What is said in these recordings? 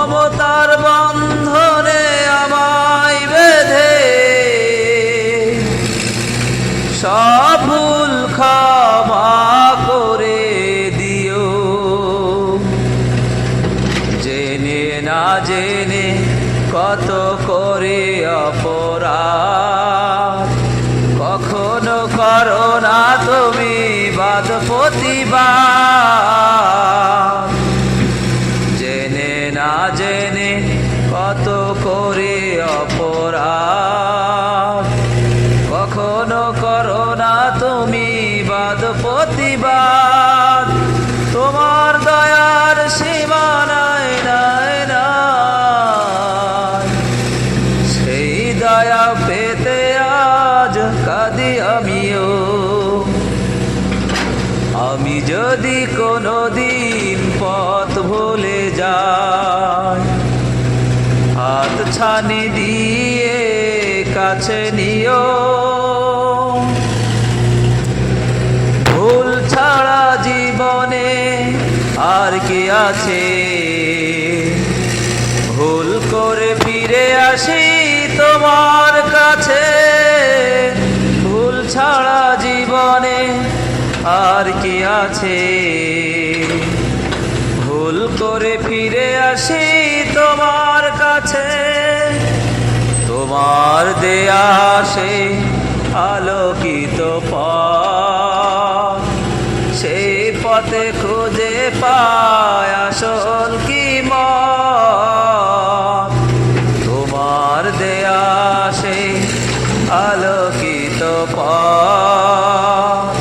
মমতার বন্ধনে আমায় বেঁধে সব ভুল ক্ষমা করে দিও। জেনে না জেনে কত করে অপরাধ, কখনো করো না তুমি বাদ প্রতিবাদ। জেনে না জেনে কত করে অপরাধ, কখনো করো না তুমি বাদ প্রতিবাদ। তোমার দয়ার সীমা নাই নাই নাই, সেই দয়া পেতে আজ কাঁদি আমিও। আমি যদি কোনোদিন পথ ভুলে যাই, হাত ছানি দিয়ে কাছে নিও। ভুল ছাড়া জীবনে আর কি আছে, ভুল করে ফিরে আসি তোমার কাছে। ভুল ছাড়া জীবনে আর কি আছে, ভুল করে ফিরে আসি তোমার কাছে। তোমার দেয়া সে আলোকিত পথ, সেই পথে খুঁজে পায় আসল কি মত। তোমার দেয়া সে আলোকিত পথ,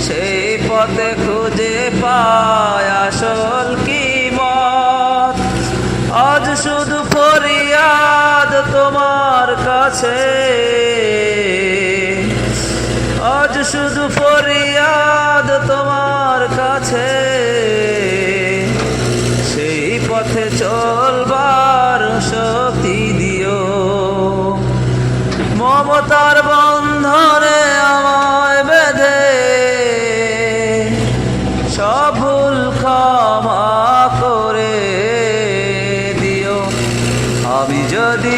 সেই পথে খুঁজে পায় আসল কি মত। আজ শুধু ফরিয়াদ তোমার কাছে, আজ শুধু ফরিয়াদ তোমার কাছে। সেই পথে চলবার শক্তি দিও। মমতার বন্ধনে আমায় বেঁধে সব ভুল ক্ষমা করে দিও। আমি যদি